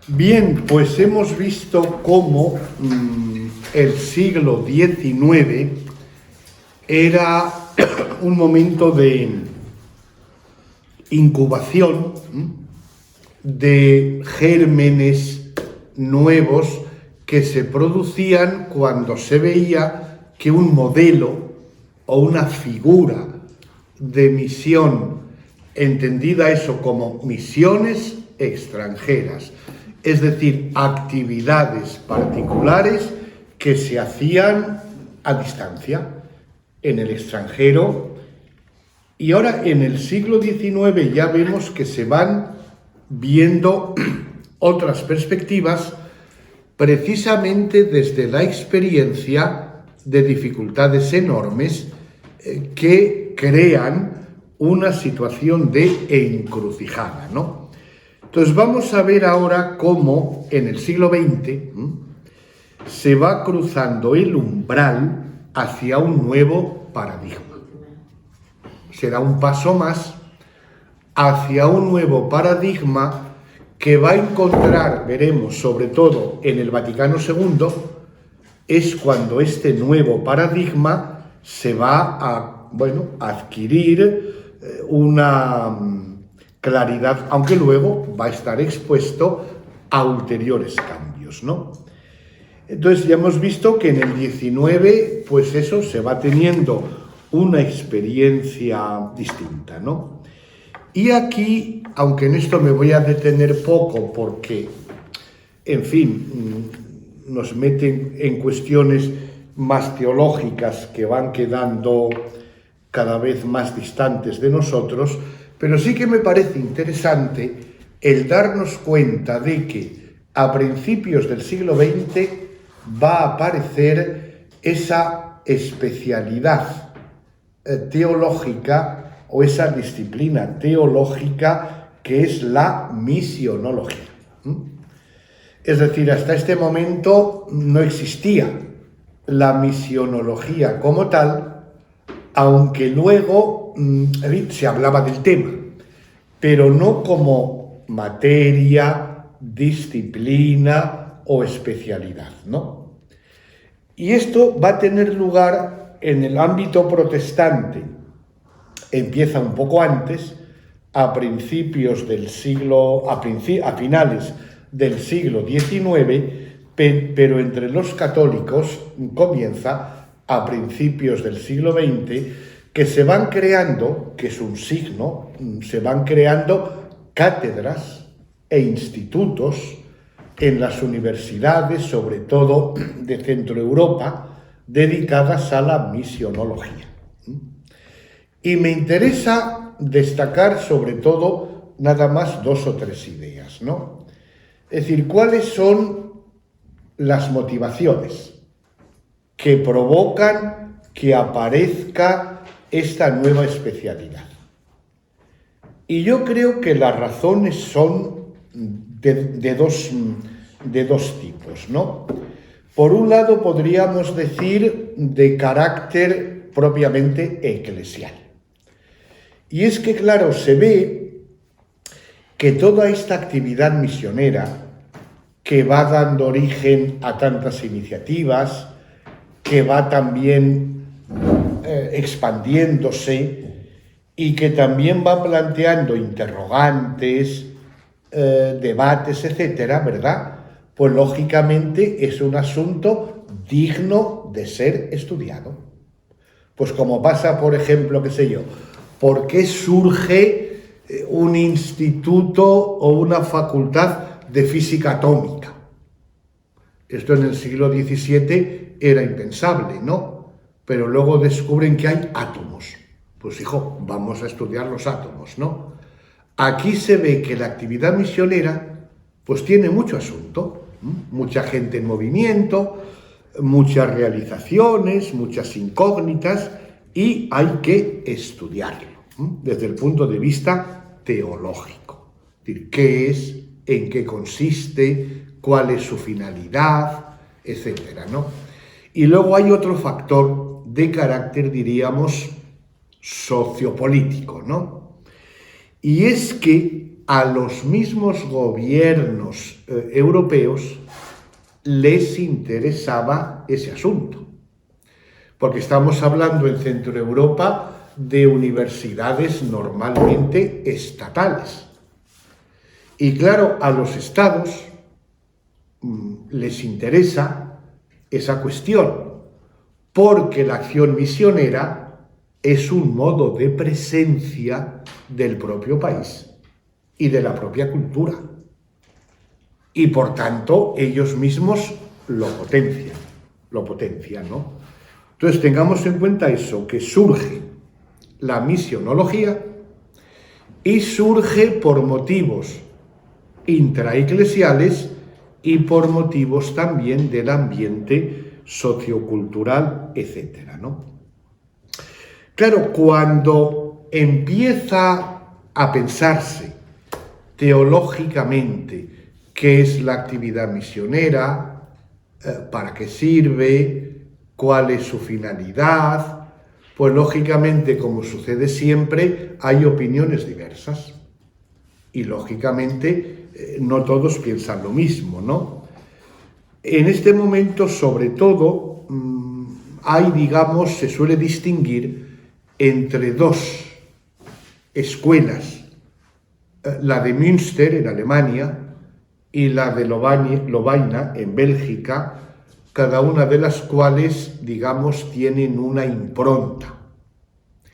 Bien, pues hemos visto cómo el siglo XIX era un momento de incubación de gérmenes nuevos que se producían cuando se veía que un modelo o una figura de misión, entendida eso como misiones extranjeras, es decir, actividades particulares que se hacían a distancia en el extranjero. Y ahora en el siglo XIX ya vemos que se van viendo otras perspectivas precisamente desde la experiencia de dificultades enormes que crean una situación de encrucijada, ¿no? Entonces vamos a ver ahora cómo en el siglo XX se va cruzando el umbral hacia un nuevo paradigma. Será un paso más hacia un nuevo paradigma que va a encontrar, veremos, sobre todo en el Vaticano II, es cuando este nuevo paradigma se va a, adquirir una claridad, aunque luego va a estar expuesto a ulteriores cambios, ¿no? Entonces ya hemos visto que en el 19, pues eso, se va teniendo una experiencia distinta, ¿no? Y aquí, aunque en esto me voy a detener poco porque, en fin, nos meten en cuestiones más teológicas que van quedando cada vez más distantes de nosotros, pero sí que me parece interesante el darnos cuenta de que a principios del siglo XX va a aparecer esa especialidad teológica o esa disciplina teológica que es la misionología. Es decir, hasta este momento no existía la misionología como tal, aunque luego se hablaba del tema, pero no como materia, disciplina o especialidad, ¿no? Y esto va a tener lugar en el ámbito protestante. Empieza un poco antes, a principios del siglo, a finales del siglo XIX, pero entre los católicos comienza a principios del siglo XX, que se van creando, que es un signo, se van creando cátedras e institutos en las universidades, sobre todo de Centro Europa, dedicadas a la misionología. Y me interesa destacar sobre todo nada más 2 o 3 ideas, ¿no? Es decir, ¿cuáles son las motivaciones que provocan que aparezca esta nueva especialidad? Y yo creo que las razones son de dos tipos, ¿no? Por un lado, podríamos decir de carácter propiamente eclesial. Y es que, claro, se ve que toda esta actividad misionera que va dando origen a tantas iniciativas, que va también expandiéndose y que también va planteando interrogantes, debates, etcétera, ¿verdad? Pues lógicamente es un asunto digno de ser estudiado. Pues como pasa, por ejemplo, qué sé yo, ¿por qué surge un instituto o una facultad de física atómica? Esto en el siglo XVII era impensable, ¿no? Pero luego descubren que hay átomos. Pues hijo, vamos a estudiar los átomos, ¿no? Aquí se ve que la actividad misionera pues tiene mucho asunto, mucha gente en movimiento, muchas realizaciones, muchas incógnitas, y hay que estudiarlo desde el punto de vista teológico. Es decir, ¿qué es? ¿En qué consiste? ¿Cuál es su finalidad? Etcétera, ¿no? Y luego hay otro factor de carácter, diríamos, sociopolítico, ¿no? Y es que a los mismos gobiernos europeos les interesaba ese asunto. Porque estamos hablando en Centro Europa de universidades normalmente estatales. Y claro, a los estados les interesa esa cuestión, porque la acción misionera es un modo de presencia del propio país y de la propia cultura. Y por tanto, ellos mismos lo potencian, ¿no? Entonces, tengamos en cuenta eso, que surge la misionología y surge por motivos intraeclesiales y por motivos también del ambiente sociocultural, etcétera, ¿no? Claro, cuando empieza a pensarse teológicamente qué es la actividad misionera, para qué sirve, cuál es su finalidad, pues lógicamente, como sucede siempre, hay opiniones diversas. Y lógicamente no todos piensan lo mismo, ¿no? En este momento, sobre todo, se suele distinguir entre dos escuelas, la de Münster en Alemania y la de Lovaina en Bélgica, cada una de las cuales, tienen una impronta,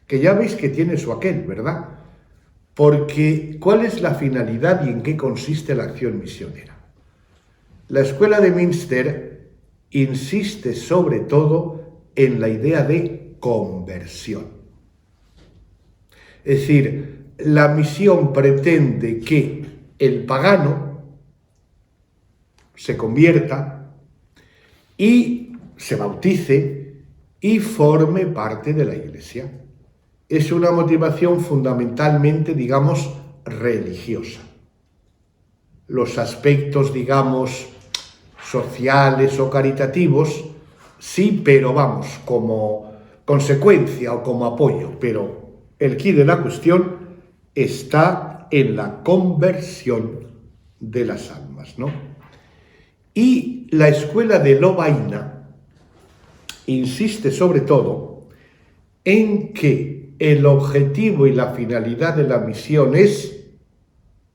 que ya veis que tiene su aquel, ¿verdad? Porque, ¿cuál es la finalidad y en qué consiste la acción misionera? La escuela de Münster insiste sobre todo en la idea de conversión. Es decir, la misión pretende que el pagano se convierta y se bautice y forme parte de la Iglesia. Es una motivación fundamentalmente, religiosa. Los aspectos, sociales o caritativos, sí, pero como consecuencia o como apoyo. Pero el quid de la cuestión está en la conversión de las almas, ¿no? Y la escuela de Lovaina insiste sobre todo en que el objetivo y la finalidad de la misión es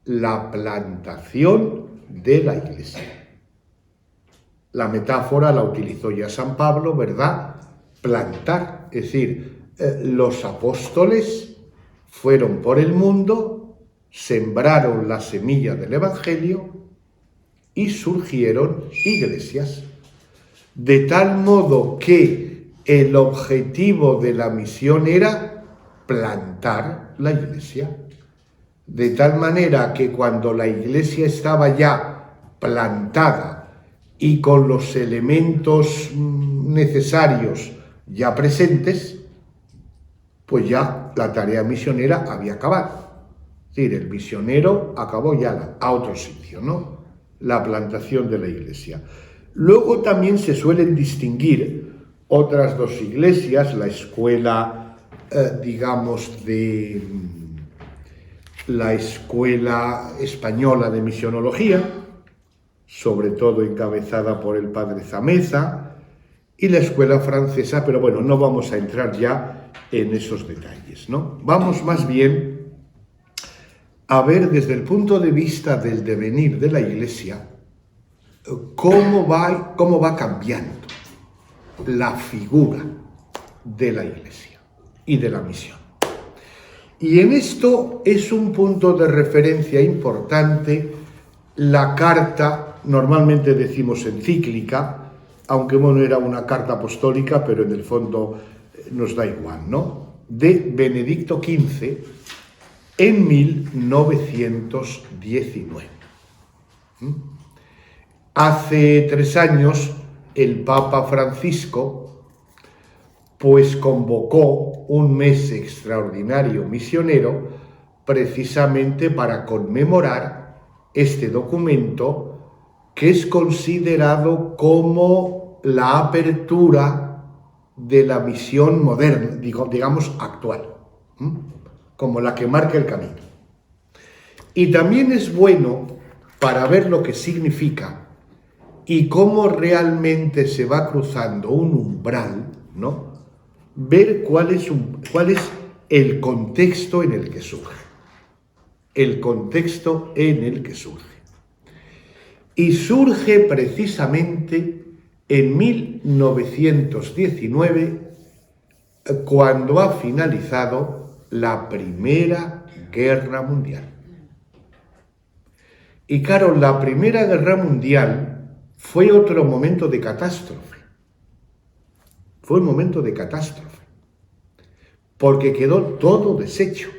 la plantación de la Iglesia. La metáfora la utilizó ya San Pablo, ¿verdad? Plantar, es decir, los apóstoles fueron por el mundo, sembraron la semilla del Evangelio y surgieron iglesias. De tal modo que el objetivo de la misión era plantar la Iglesia. De tal manera que cuando la Iglesia estaba ya plantada y con los elementos necesarios ya presentes, pues ya la tarea misionera había acabado. Es decir, el misionero acabó ya a otro sitio, ¿no? La plantación de la Iglesia. Luego también se suelen distinguir otras dos iglesias, la escuela, de la escuela española de misionología, sobre todo encabezada por el padre Zameza, y la escuela francesa, pero bueno, no vamos a entrar ya en esos detalles, ¿no? Vamos más bien a ver desde el punto de vista del devenir de la Iglesia cómo va cambiando la figura de la Iglesia y de la misión. Y en esto es un punto de referencia importante la carta, normalmente decimos encíclica, aunque bueno, era una carta apostólica, pero en el fondo nos da igual, ¿no? De Benedicto XV en 1919. Hace 3 años el Papa Francisco pues convocó un mes extraordinario misionero precisamente para conmemorar este documento que es considerado como la apertura de la misión moderna, actual, como la que marca el camino. Y también es bueno para ver lo que significa y cómo realmente se va cruzando un umbral, ¿no? Ver cuál es el contexto en el que surge. El contexto en el que surge. Y surge precisamente en 1919, cuando ha finalizado la Primera Guerra Mundial. Y claro, la Primera Guerra Mundial fue otro momento de catástrofe. Fue un momento de catástrofe, porque quedó todo deshecho.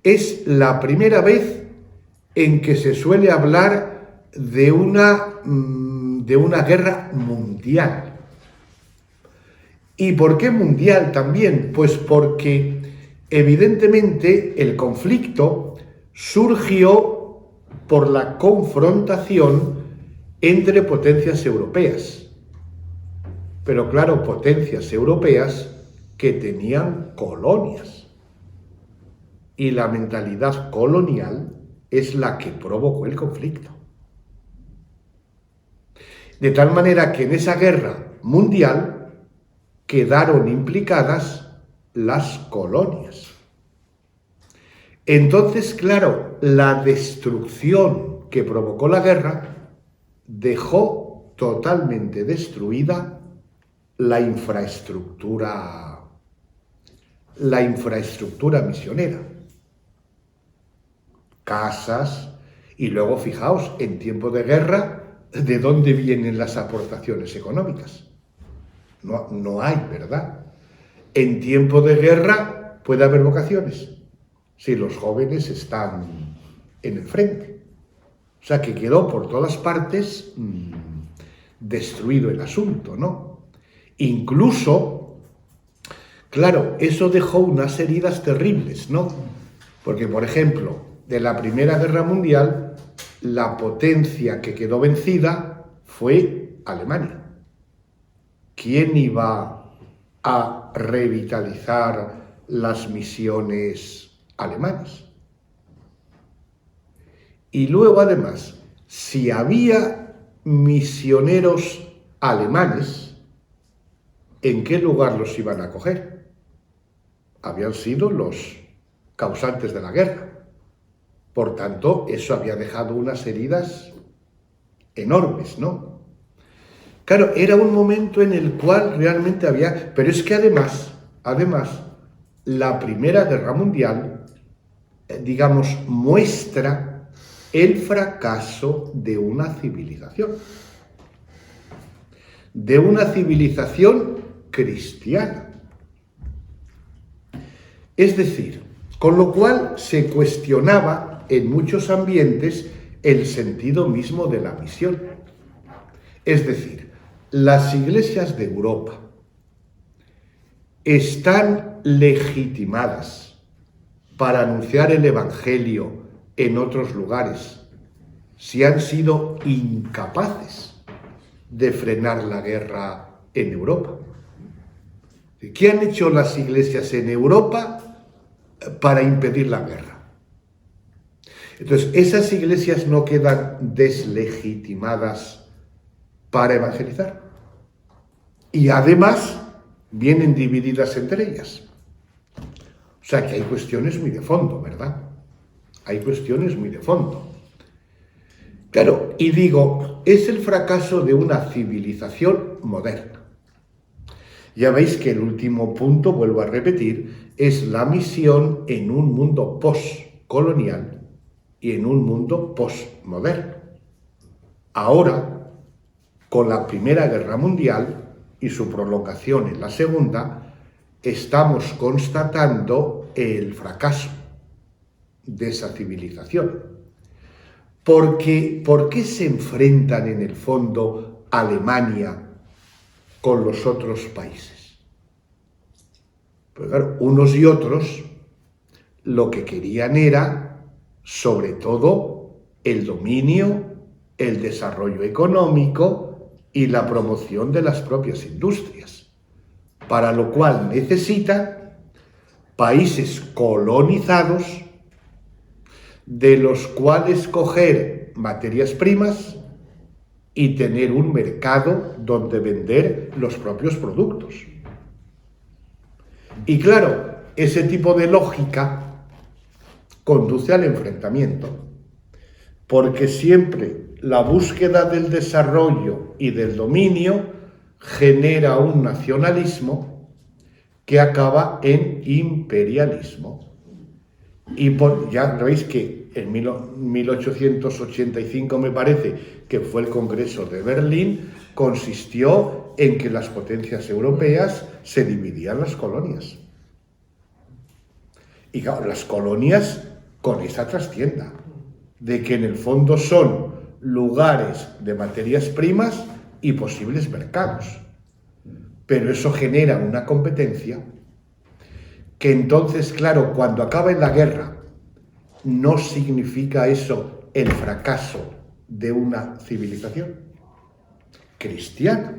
Es la primera vez en que se suele hablar de una guerra mundial. ¿Y por qué mundial también? Pues porque evidentemente el conflicto surgió por la confrontación entre potencias europeas. Pero claro, potencias europeas que tenían colonias. Y la mentalidad colonial es la que provocó el conflicto. De tal manera que en esa guerra mundial quedaron implicadas las colonias. Entonces, claro, la destrucción que provocó la guerra dejó totalmente destruida la infraestructura misionera. Casas, y luego fijaos, en tiempo de guerra, ¿de dónde vienen las aportaciones económicas? No hay, ¿verdad? En tiempo de guerra puede haber vocaciones, si los jóvenes están en el frente. O sea que quedó por todas partes destruido el asunto, ¿no? Incluso, claro, eso dejó unas heridas terribles, ¿no? Porque, por ejemplo, de la Primera Guerra Mundial, la potencia que quedó vencida fue Alemania. ¿Quién iba a revitalizar las misiones alemanas? Y luego, además, si había misioneros alemanes, ¿en qué lugar los iban a coger? Habían sido los causantes de la guerra. Por tanto, eso había dejado unas heridas enormes, ¿no? Claro, era un momento en el cual realmente había... Pero es que además, la Primera Guerra Mundial, digamos, muestra el fracaso de una civilización. De una civilización cristiana. Es decir, con lo cual se cuestionaba en muchos ambientes el sentido mismo de la misión. Es decir, las iglesias de Europa están legitimadas para anunciar el Evangelio en otros lugares si han sido incapaces de frenar la guerra en Europa. ¿Qué han hecho las iglesias en Europa para impedir la guerra? Entonces, esas iglesias no quedan deslegitimadas para evangelizar. Y además, vienen divididas entre ellas. O sea que hay cuestiones muy de fondo, ¿verdad? Hay cuestiones muy de fondo. Claro, y digo, es el fracaso de una civilización moderna. Ya veis que el último punto, vuelvo a repetir, es la misión en un mundo postcolonial y en un mundo postmoderno. Ahora, con la Primera Guerra Mundial y su prolongación en la Segunda, estamos constatando el fracaso de esa civilización. ¿Por qué se enfrentan en el fondo Alemania con los otros países? Pues claro, unos y otros lo que querían era, sobre todo, el dominio, el desarrollo económico y la promoción de las propias industrias, para lo cual necesitan países colonizados de los cuales coger materias primas y tener un mercado donde vender los propios productos. Y claro, ese tipo de lógica conduce al enfrentamiento, porque siempre la búsqueda del desarrollo y del dominio genera un nacionalismo que acaba en imperialismo. Y ya veis que en 1885, me parece que fue el Congreso de Berlín, consistió en que las potencias europeas se dividían las colonias. Y claro, las colonias con esa trastienda, de que en el fondo son lugares de materias primas y posibles mercados. Pero eso genera una competencia que entonces, claro, cuando acaba en la guerra, no significa eso el fracaso de una civilización cristiana.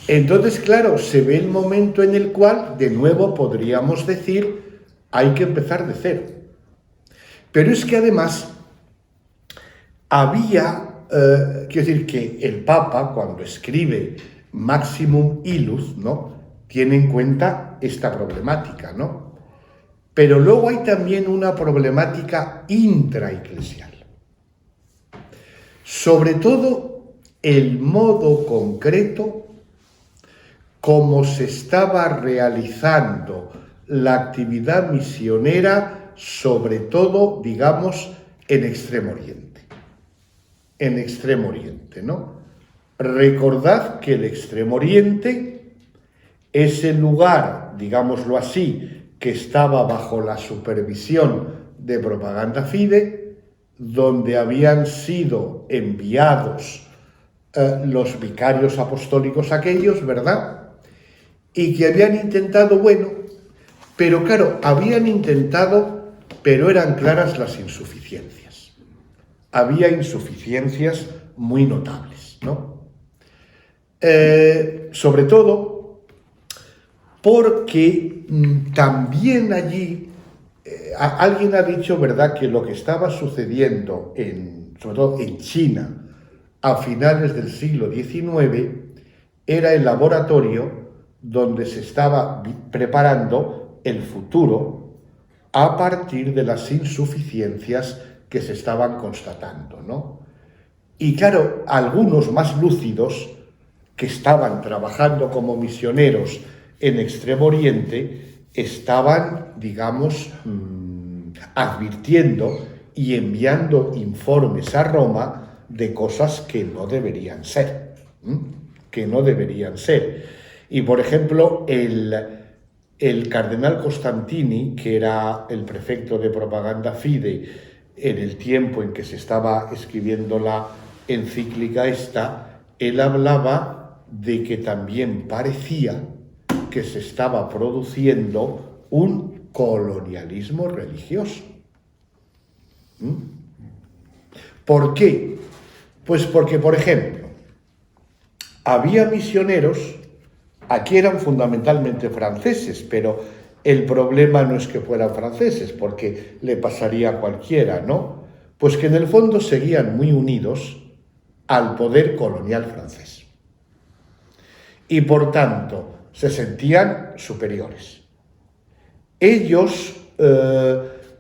Entonces, claro, se ve el momento en el cual, de nuevo, podríamos decir, hay que empezar de cero. Pero es que además había, quiero decir que el Papa, cuando escribe Maximum Illus, ¿no?, tiene en cuenta esta problemática, ¿no? Pero luego hay también una problemática intraeclesial. Sobre todo, el modo concreto como se estaba realizando la actividad misionera, sobre todo, digamos, en Extremo Oriente. En Extremo Oriente, ¿no? Recordad que el Extremo Oriente es el lugar, digámoslo así, que estaba bajo la supervisión de Propaganda Fide, donde habían sido enviados los vicarios apostólicos aquellos, ¿verdad? Y que habían intentado, bueno, pero claro, habían intentado, pero eran claras las insuficiencias. Había insuficiencias muy notables, ¿no? Sobre todo porque también allí, alguien ha dicho, ¿verdad?, que lo que estaba sucediendo, sobre todo en China, a finales del siglo XIX, era el laboratorio donde se estaba preparando el futuro a partir de las insuficiencias que se estaban constatando, ¿no? Y claro, algunos más lúcidos, que estaban trabajando como misioneros en Extremo Oriente, estaban, digamos, advirtiendo y enviando informes a Roma de cosas que no deberían ser, que no deberían ser. Y, por ejemplo, el cardenal Costantini, que era el prefecto de Propaganda Fide en el tiempo en que se estaba escribiendo la encíclica esta, él hablaba de que también parecía que se estaba produciendo un colonialismo religioso. ¿Por qué? Pues porque, por ejemplo, había misioneros, aquí eran fundamentalmente franceses, pero el problema no es que fueran franceses, porque le pasaría a cualquiera, ¿no? Pues que en el fondo seguían muy unidos al poder colonial francés. Y por tanto, se sentían superiores. Ellos,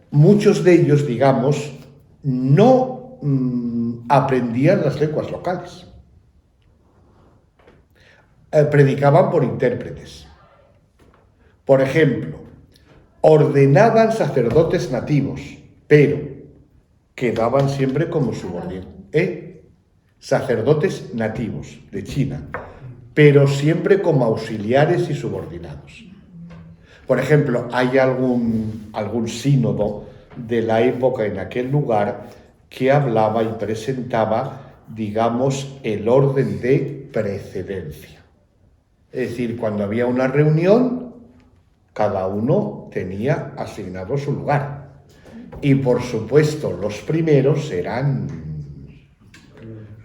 muchos de ellos, digamos, no aprendían las lenguas locales. Predicaban por intérpretes. Por ejemplo, ordenaban sacerdotes nativos, pero quedaban siempre como subordinados. Sacerdotes nativos de China, pero siempre como auxiliares y subordinados. Por ejemplo, hay algún sínodo de la época en aquel lugar que hablaba y presentaba, digamos, el orden de precedencia. Es decir, cuando había una reunión, cada uno tenía asignado su lugar. Y, por supuesto, los primeros eran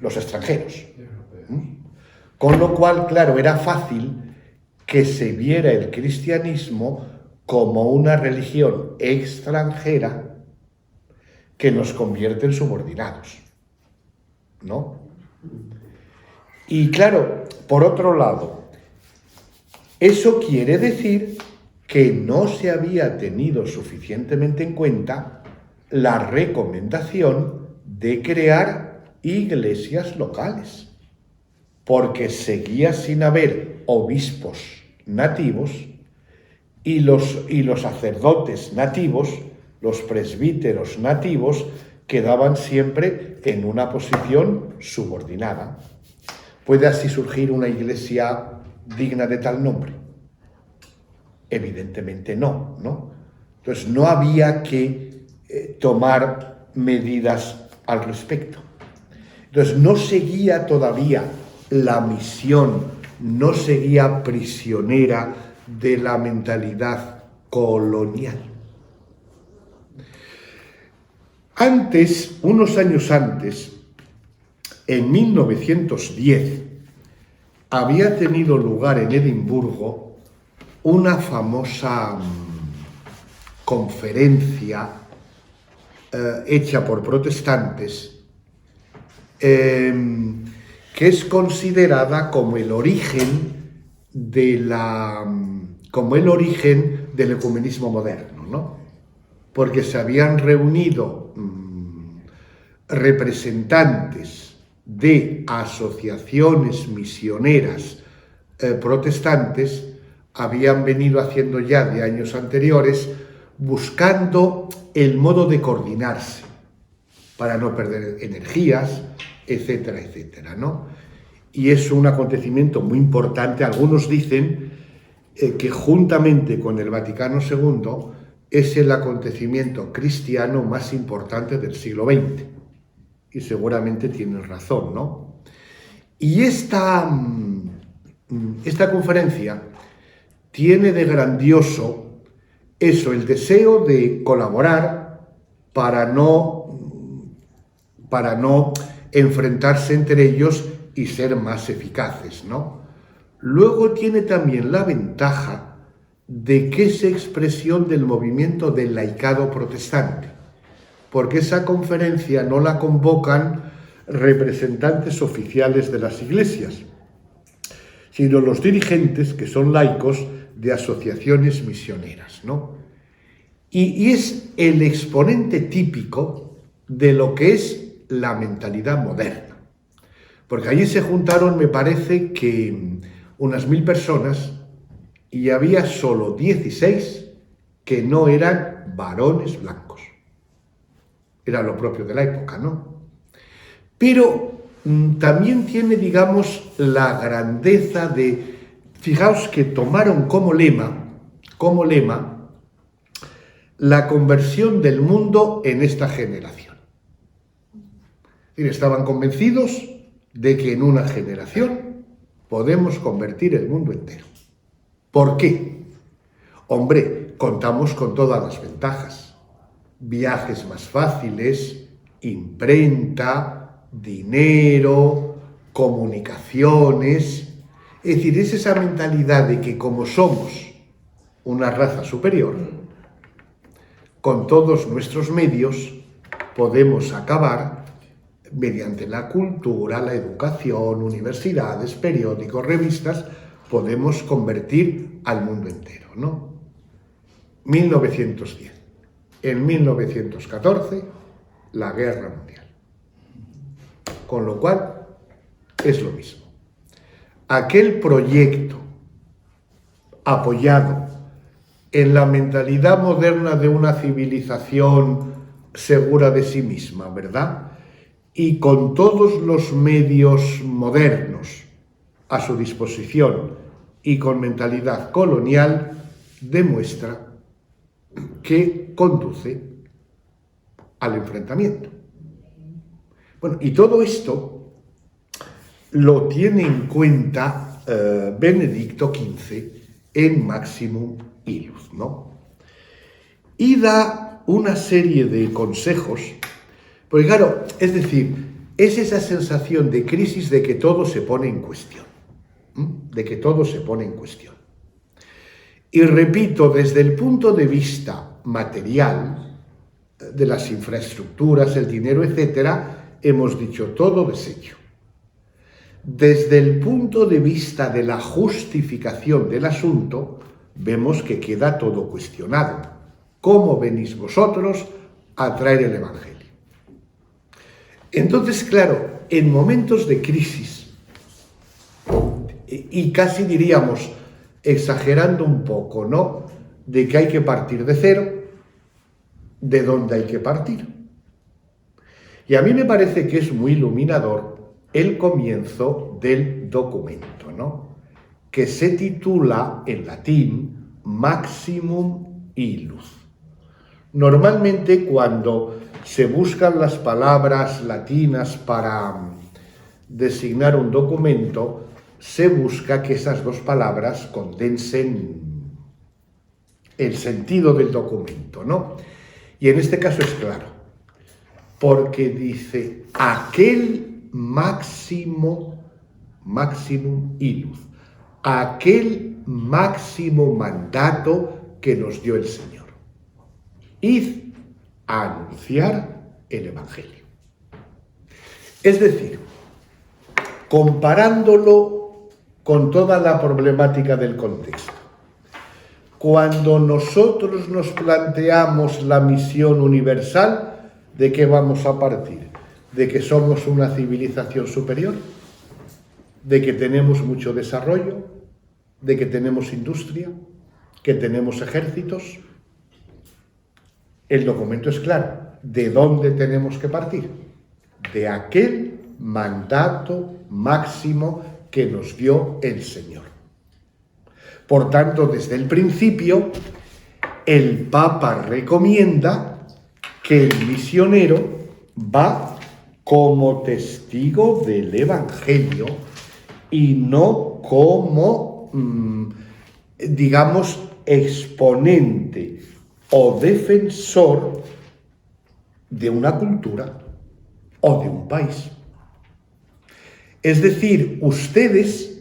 los extranjeros. Con lo cual, claro, era fácil que se viera el cristianismo como una religión extranjera que nos convierte en subordinados, ¿no? Y claro, por otro lado, eso quiere decir que no se había tenido suficientemente en cuenta la recomendación de crear iglesias locales, porque seguía sin haber obispos nativos y los sacerdotes nativos, los presbíteros nativos, quedaban siempre en una posición subordinada. ¿Puede así surgir una iglesia digna de tal nombre? Evidentemente no, ¿no? Entonces no había que tomar medidas al respecto. Entonces no seguía todavía la misión, no seguía prisionera de la mentalidad colonial. Antes, unos años antes, en 1910, había tenido lugar en Edimburgo una famosa conferencia hecha por protestantes que es considerada como el origen del ecumenismo moderno, ¿no? Porque se habían reunido representantes de asociaciones misioneras protestantes, habían venido haciendo ya de años anteriores, buscando el modo de coordinarse para no perder energías, etcétera, etcétera, ¿no? Y es un acontecimiento muy importante. Algunos dicen que juntamente con el Vaticano II es el acontecimiento cristiano más importante del siglo XX. Y seguramente tienen razón, ¿no? Y esta conferencia tiene de grandioso eso, el deseo de colaborar para no enfrentarse entre ellos y ser más eficaces, ¿no? Luego tiene también la ventaja de que es expresión del movimiento del laicado protestante, porque esa conferencia no la convocan representantes oficiales de las iglesias, sino los dirigentes, que son laicos, de asociaciones misioneras, ¿no? Y es el exponente típico de lo que es la mentalidad moderna. Porque allí se juntaron, me parece que unas 1000 personas, y había solo 16 que no eran varones blancos. Era lo propio de la época, ¿no? Pero también tiene, digamos, la grandeza de, fijaos que tomaron como lema la conversión del mundo en esta generación. Es decir, estaban convencidos de que en una generación podemos convertir el mundo entero. ¿Por qué? Hombre, contamos con todas las ventajas. Viajes más fáciles, imprenta, dinero, comunicaciones. Es decir, es esa mentalidad de que como somos una raza superior, con todos nuestros medios podemos acabar mediante la cultura, la educación, universidades, periódicos, revistas, podemos convertir al mundo entero, ¿no? 1910. En 1914, la Guerra Mundial. Con lo cual, es lo mismo. Aquel proyecto apoyado en la mentalidad moderna de una civilización segura de sí misma, ¿verdad? Y con todos los medios modernos a su disposición y con mentalidad colonial, demuestra que conduce al enfrentamiento. Bueno, y todo esto lo tiene en cuenta Benedicto XV en Maximum Illud, ¿no? Y da una serie de consejos, porque claro, es decir, es esa sensación de crisis de que todo se pone en cuestión, de que todo se pone en cuestión. Y repito, desde el punto de vista material, de las infraestructuras, el dinero, etcétera, hemos dicho todo deshecho. Desde el punto de vista de la justificación del asunto, vemos que queda todo cuestionado. ¿Cómo venís vosotros a traer el Evangelio? Entonces, claro, en momentos de crisis, y casi diríamos, exagerando un poco, ¿no?, de que hay que partir de cero, ¿de dónde hay que partir? Y a mí me parece que es muy iluminador el comienzo del documento, ¿no?, que se titula en latín Maximum Illus. Normalmente cuando se buscan las palabras latinas para designar un documento, se busca que esas dos palabras condensen el sentido del documento, ¿no? Y en este caso es claro, porque dice aquel maximum illus, aquel máximo mandato que nos dio el Señor. Id a anunciar el Evangelio. Es decir, comparándolo con toda la problemática del contexto, cuando nosotros nos planteamos la misión universal, ¿de qué vamos a partir? ¿De que somos una civilización superior? ¿De que tenemos mucho desarrollo? ¿De que tenemos industria? ¿Que tenemos ejércitos? El documento es claro. ¿De dónde tenemos que partir? De aquel mandato máximo que nos dio el Señor. Por tanto, desde el principio, el Papa recomienda que el misionero va como testigo del Evangelio y no como, digamos, exponente o defensor de una cultura o de un país. Es decir, ustedes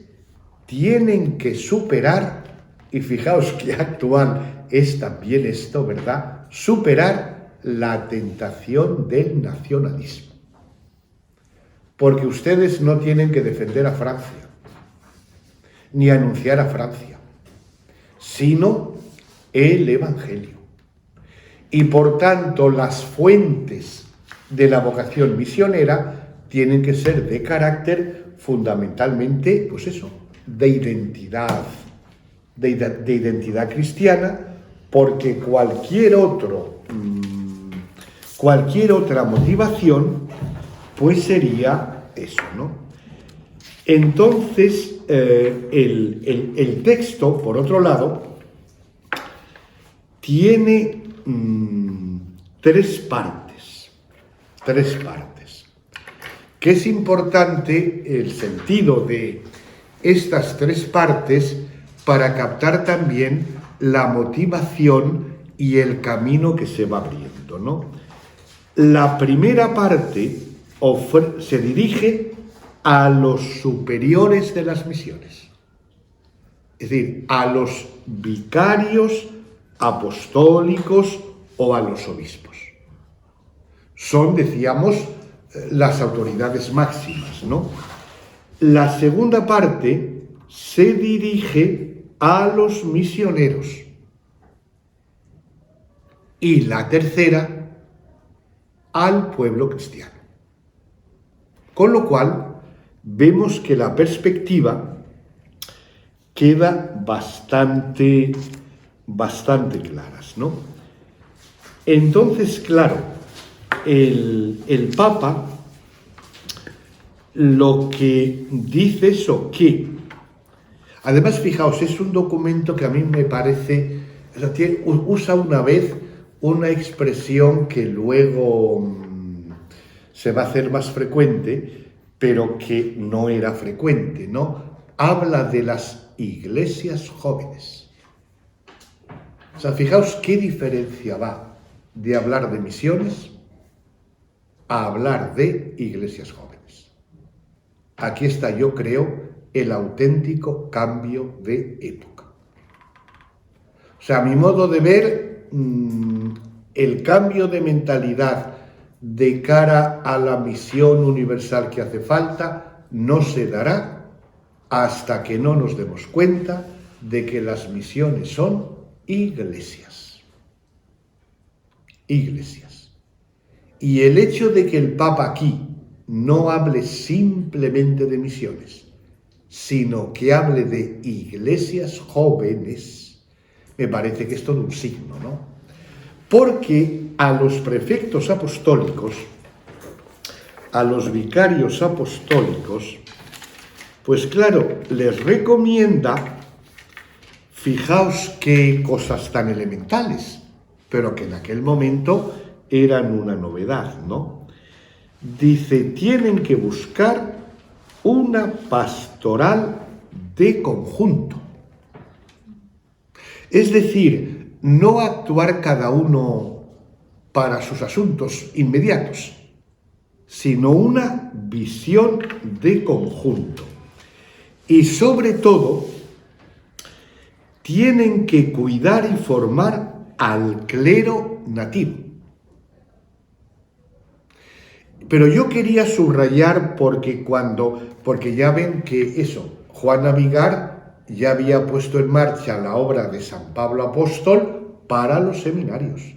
tienen que superar, y fijaos que actual es también esto, ¿verdad?, superar la tentación del nacionalismo. Porque ustedes no tienen que defender a Francia, ni anunciar a Francia, sino el Evangelio. Y por tanto, las fuentes de la vocación misionera tienen que ser de carácter fundamentalmente, pues eso, de identidad cristiana, porque cualquier otra motivación, pues sería eso, ¿no? Entonces, el texto, por otro lado, tiene tres partes, que es importante el sentido de estas tres partes para captar también la motivación y el camino que se va abriendo, ¿no? La primera parte se dirige a los superiores de las misiones, es decir, a los vicarios apostólicos o a los obispos. Son, decíamos, las autoridades máximas, ¿no? La segunda parte se dirige a los misioneros y la tercera al pueblo cristiano. Con lo cual, vemos que la perspectiva queda bastante claras, ¿no? Entonces, claro, el Papa lo que dice eso, que además, fijaos, es un documento que a mí me parece, usa una vez una expresión que luego se va a hacer más frecuente, pero que no era frecuente, ¿no? Habla de las iglesias jóvenes. O sea, fijaos qué diferencia va de hablar de misiones a hablar de iglesias jóvenes. Aquí está, yo creo, el auténtico cambio de época. O sea, a mi modo de ver, el cambio de mentalidad de cara a la misión universal que hace falta no se dará hasta que no nos demos cuenta de que las misiones son iglesias. Iglesias. Y el hecho de que el Papa aquí no hable simplemente de misiones, sino que hable de iglesias jóvenes, me parece que es todo un signo, ¿no? Porque a los prefectos apostólicos, a los vicarios apostólicos, pues claro, les recomienda, fijaos qué cosas tan elementales, pero que en aquel momento eran una novedad, ¿no? Dice, tienen que buscar una pastoral de conjunto. Es decir, no actuar cada uno para sus asuntos inmediatos, sino una visión de conjunto. Y sobre todo, tienen que cuidar y formar al clero nativo. Pero yo quería subrayar porque ya ven que eso, Juan Abigar ya había puesto en marcha la obra de San Pablo Apóstol para los seminarios,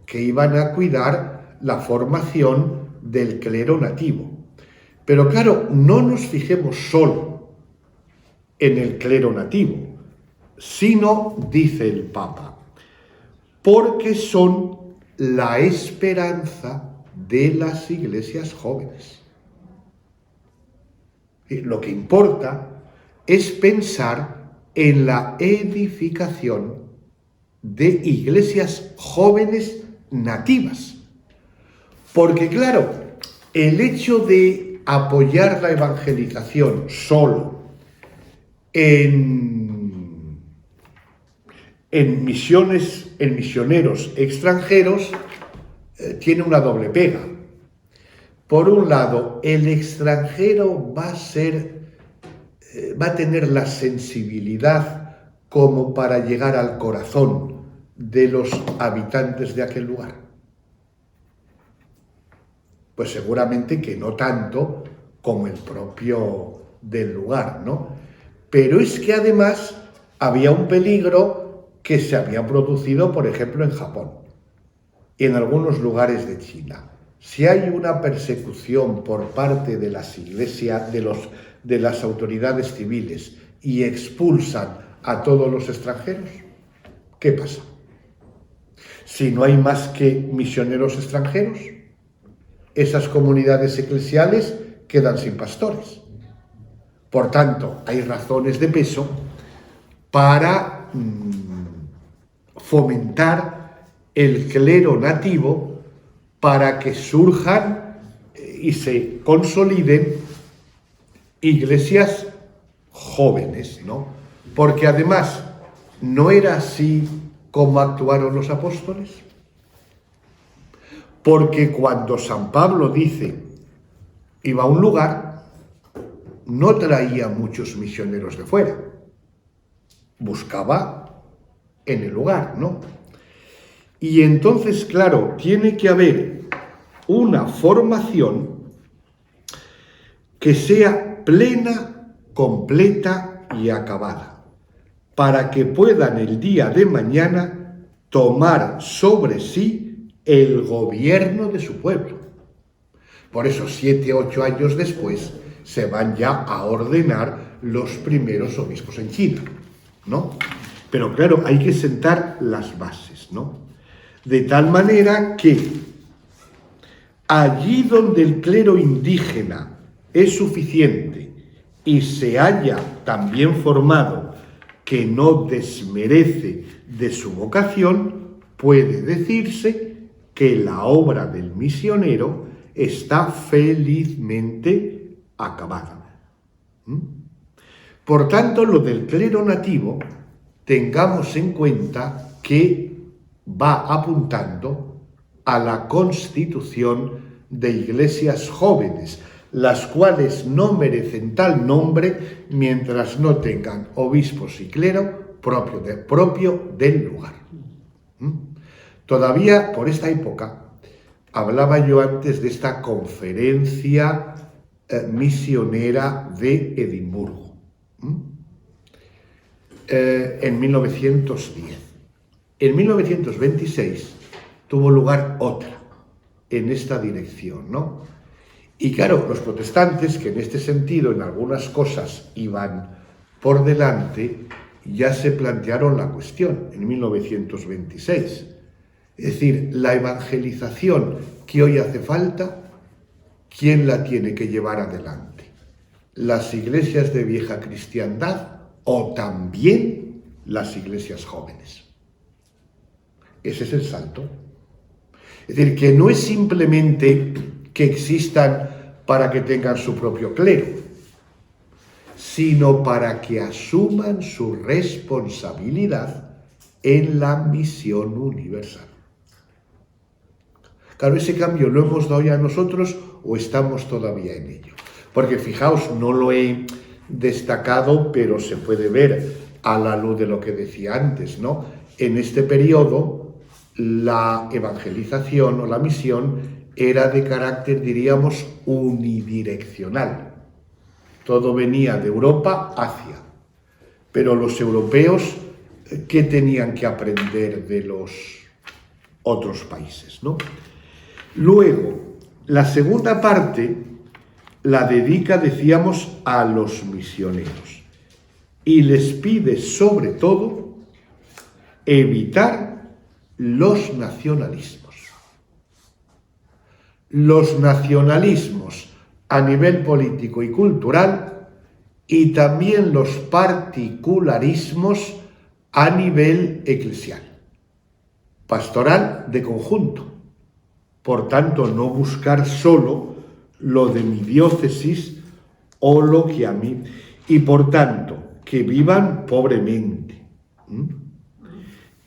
que iban a cuidar la formación del clero nativo. Pero claro, no nos fijemos solo en el clero nativo, sino, dice el Papa, porque son la esperanza de las iglesias jóvenes. Lo que importa es pensar en la edificación de iglesias jóvenes nativas. Porque claro, el hecho de apoyar la evangelización solo en misioneros extranjeros tiene una doble pega. Por un lado, el extranjero va a tener la sensibilidad como para llegar al corazón de los habitantes de aquel lugar. Pues seguramente que no tanto como el propio del lugar, ¿no? Pero es que además había un peligro que se había producido, por ejemplo, en Japón y en algunos lugares de China. Si hay una persecución por parte de las iglesias, de las autoridades civiles y expulsan a todos los extranjeros, ¿qué pasa? Si no hay más que misioneros extranjeros, esas comunidades eclesiales quedan sin pastores. Por tanto, hay razones de peso para fomentar el clero nativo para que surjan y se consoliden iglesias jóvenes, ¿no? Porque además, ¿no era así como actuaron los apóstoles? Porque cuando San Pablo dice, iba a un lugar, no traía muchos misioneros de fuera, buscaba en el lugar, ¿no? Y entonces, claro, tiene que haber una formación que sea plena, completa y acabada, para que puedan el día de mañana tomar sobre sí el gobierno de su pueblo. Por eso, 7 u 8 años después, se van ya a ordenar los primeros obispos en China, ¿no? Pero claro, hay que sentar las bases, ¿no? De tal manera que allí donde el clero indígena es suficiente y se haya también formado que no desmerece de su vocación, puede decirse que la obra del misionero está felizmente acabada. Por tanto, lo del clero nativo, tengamos en cuenta que va apuntando a la constitución de iglesias jóvenes, las cuales no merecen tal nombre mientras no tengan obispos y clero propio del lugar. Todavía por esta época hablaba yo antes de esta conferencia misionera de Edimburgo, en 1910. En 1926 tuvo lugar otra en esta dirección, ¿no? Y claro, los protestantes, que en este sentido en algunas cosas iban por delante, ya se plantearon la cuestión en 1926. Es decir, la evangelización que hoy hace falta, ¿quién la tiene que llevar adelante? ¿Las iglesias de vieja cristiandad o también las iglesias jóvenes? Ese es el salto. Es decir, que no es simplemente que existan para que tengan su propio clero, sino para que asuman su responsabilidad en la misión universal. Claro, ese cambio lo hemos dado ya nosotros o estamos todavía en ello. Porque fijaos, no lo he destacado, pero se puede ver a la luz de lo que decía antes, ¿no? En este periodo, la evangelización o la misión era de carácter, diríamos, unidireccional. Todo venía de Europa hacia. Pero los europeos, ¿qué tenían que aprender de los otros países, ¿no? Luego, la segunda parte la dedica, decíamos, a los misioneros y les pide, sobre todo, evitar los nacionalismos. Los nacionalismos a nivel político y cultural y también los particularismos a nivel eclesial, pastoral de conjunto. Por tanto, no buscar solo lo de mi diócesis o lo que a mí. Y por tanto, que vivan pobremente,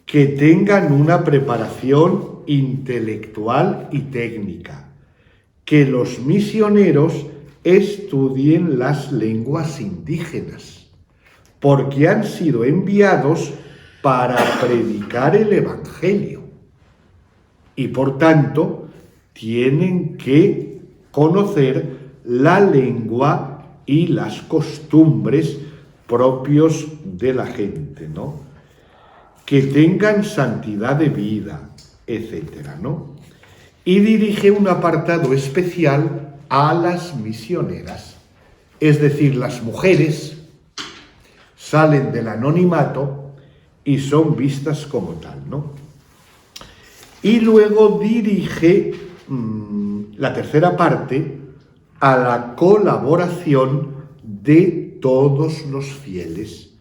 que tengan una preparación intelectual y técnica, que los misioneros estudien las lenguas indígenas, porque han sido enviados para predicar el Evangelio. Y por tanto, tienen que conocer la lengua y las costumbres propios de la gente, ¿no? Que tengan santidad de vida, etcétera, ¿no? Y dirige un apartado especial a las misioneras. Es decir, las mujeres salen del anonimato y son vistas como tal, ¿no? Y luego dirige la tercera parte a la colaboración de todos los fieles,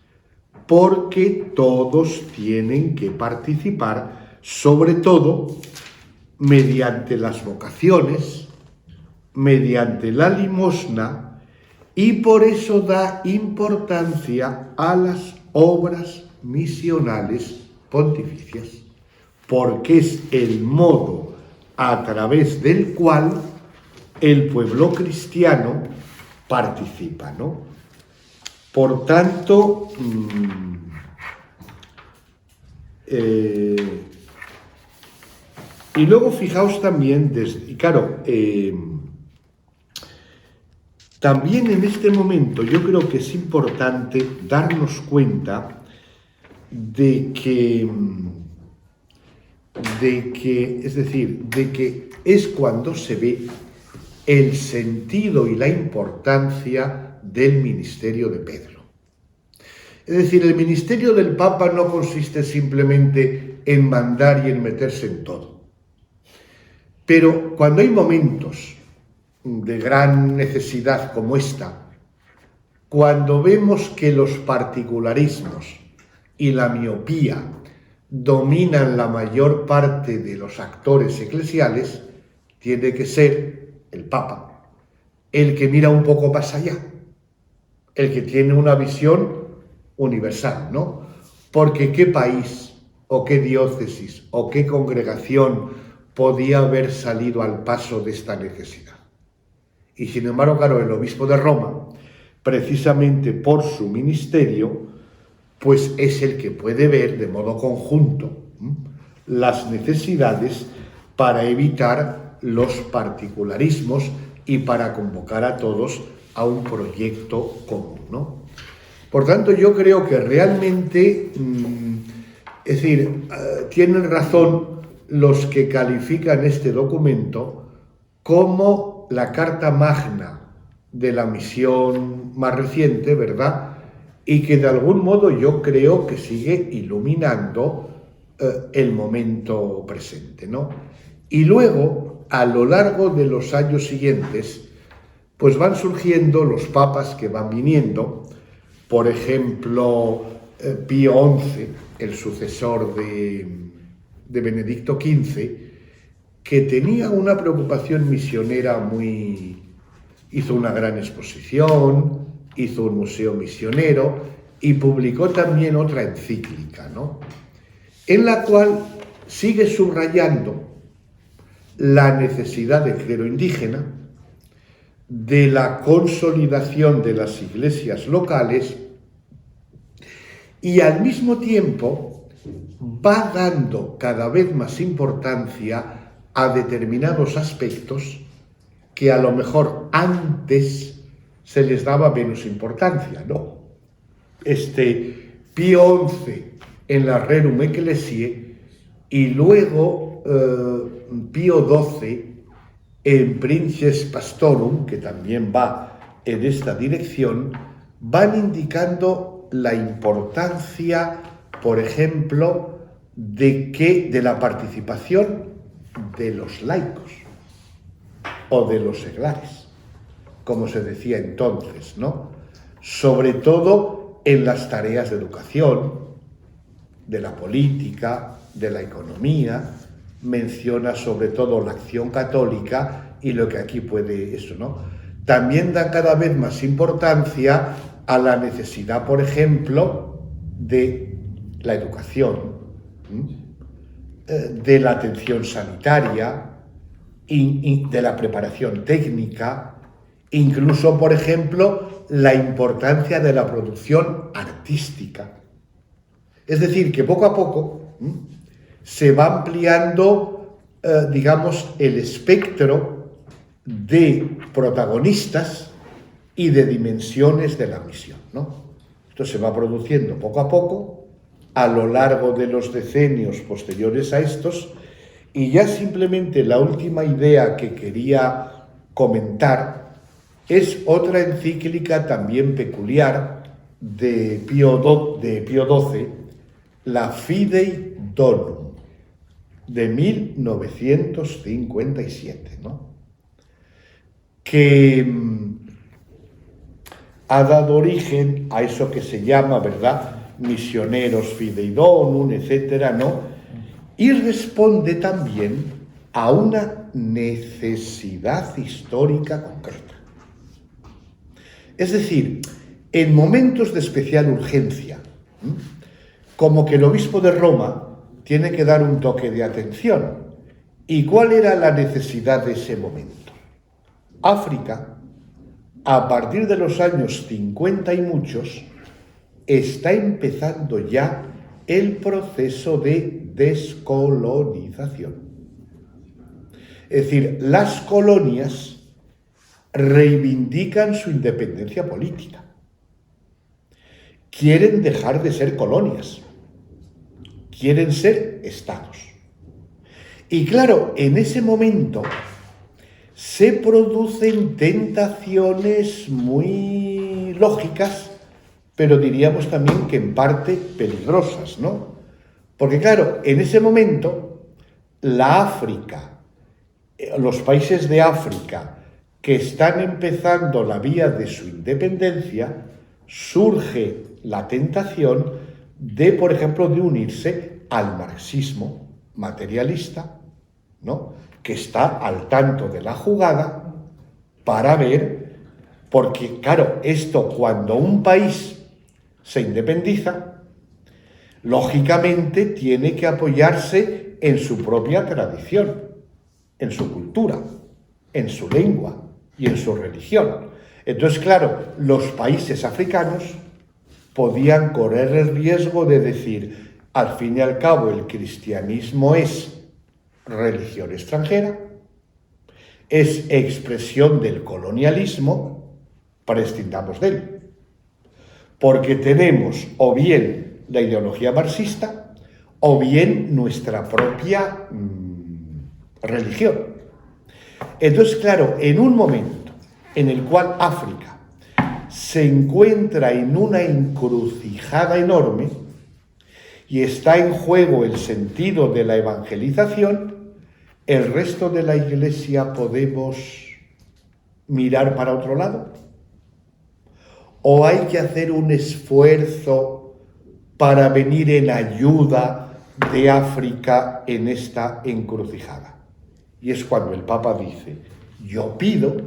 porque todos tienen que participar, sobre todo mediante las vocaciones, mediante la limosna, y por eso da importancia a las obras misionales pontificias, porque es el modo a través del cual el pueblo cristiano participa, ¿no? Por tanto, y luego fijaos también, también en este momento yo creo que es importante darnos cuenta de que es cuando se ve el sentido y la importancia del ministerio de Pedro. Es decir, el ministerio del Papa no consiste simplemente en mandar y en meterse en todo. Pero cuando hay momentos de gran necesidad como esta, cuando vemos que los particularismos y la miopía dominan la mayor parte de los actores eclesiales, tiene que ser el Papa el que mira un poco más allá, el que tiene una visión universal, ¿no? Porque ¿qué país o qué diócesis o qué congregación podía haber salido al paso de esta necesidad? Y sin embargo, claro, el obispo de Roma, precisamente por su ministerio, pues es el que puede ver de modo conjunto las necesidades para evitar los particularismos y para convocar a todos a un proyecto común, ¿no? Por tanto, yo creo que realmente, es decir, tienen razón los que califican este documento como la carta magna de la misión más reciente, ¿verdad? Y que de algún modo yo creo que sigue iluminando el momento presente, ¿no? Y luego, a lo largo de los años siguientes, pues van surgiendo los papas que van viniendo. Por ejemplo, Pío XI, el sucesor de Benedicto XV, que tenía una preocupación misionera hizo una gran exposición, hizo un museo misionero y publicó también otra encíclica, ¿no? En la cual sigue subrayando la necesidad del clero indígena, de la consolidación de las iglesias locales y al mismo tiempo va dando cada vez más importancia a determinados aspectos que a lo mejor antes se les daba menos importancia, ¿no? Pío XI en la Rerum Ecclesiae y luego Pío XII en Princeps Pastorum, que también va en esta dirección, van indicando la importancia, por ejemplo, de la participación de los laicos o de los seglares, como se decía entonces, ¿no? Sobre todo en las tareas de educación, de la política, de la economía. Menciona sobre todo la acción católica y lo que aquí puede eso, ¿no? También da cada vez más importancia a la necesidad, por ejemplo, de la educación, de la atención sanitaria, y de la preparación técnica, incluso, por ejemplo, la importancia de la producción artística. Es decir, que poco a poco se va ampliando, digamos, el espectro de protagonistas y de dimensiones de la misión, ¿no? Esto se va produciendo poco a poco, a lo largo de los decenios posteriores a estos, y ya simplemente la última idea que quería comentar es otra encíclica también peculiar de Pío XII, la Fidei Donum, de 1957, ¿no? Que ha dado origen a eso que se llama, ¿verdad?, misioneros Fidei Donum, etcétera, ¿no? Y responde también a una necesidad histórica concreta. Es decir, en momentos de especial urgencia, como que el obispo de Roma tiene que dar un toque de atención. ¿Y cuál era la necesidad de ese momento? África, a partir de los años 50 y muchos, está empezando ya el proceso de descolonización. Es decir, las colonias reivindican su independencia política. Quieren dejar de ser colonias. Quieren ser estados. Y claro, en ese momento se producen tentaciones muy lógicas, pero diríamos también que en parte peligrosas, ¿no? Porque claro, en ese momento, la África, los países de África que están empezando la vía de su independencia, surge la tentación de, por ejemplo, de unirse al marxismo materialista, ¿no?, que está al tanto de la jugada para ver, porque claro, esto cuando un país se independiza, lógicamente tiene que apoyarse en su propia tradición, en su cultura, en su lengua y en su religión. Entonces, claro, los países africanos podían correr el riesgo de decir, Al fin y al cabo, el cristianismo es religión extranjera, es expresión del colonialismo, prescindamos de él, porque tenemos o bien la ideología marxista o bien nuestra propia religión. Entonces, claro, en un momento en el cual África se encuentra en una encrucijada enorme y está en juego el sentido de la evangelización, el resto de la Iglesia podemos mirar para otro lado. ¿O hay que hacer un esfuerzo para venir en ayuda de África en esta encrucijada? Y es cuando el Papa dice: yo pido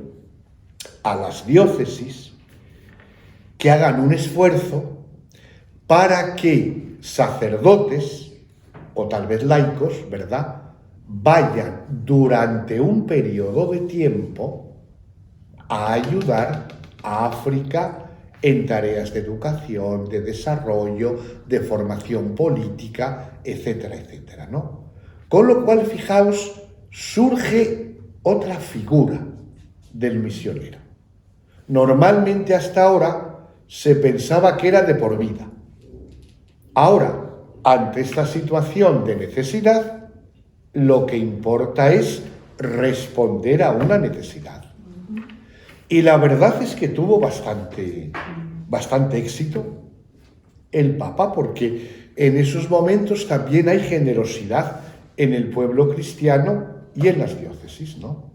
a las diócesis que hagan un esfuerzo para que sacerdotes, o tal vez laicos, ¿verdad?, vayan durante un periodo de tiempo a ayudar a África en tareas de educación, de desarrollo, de formación política, etcétera, etcétera, ¿no? Con lo cual, fijaos, surge otra figura del misionero. Normalmente hasta ahora se pensaba que era de por vida. Ahora, ante esta situación de necesidad, lo que importa es responder a una necesidad. Y la verdad es que tuvo bastante éxito el Papa, porque en esos momentos también hay generosidad en el pueblo cristiano y en las diócesis, ¿no?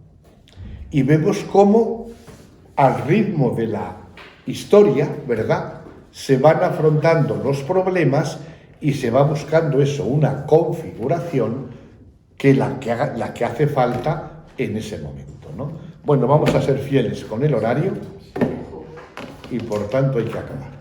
Y vemos cómo al ritmo de la historia, ¿verdad?, se van afrontando los problemas y se va buscando eso, una configuración que la que hace falta en ese momento, ¿no? Bueno, vamos a ser fieles con el horario y por tanto hay que acabar.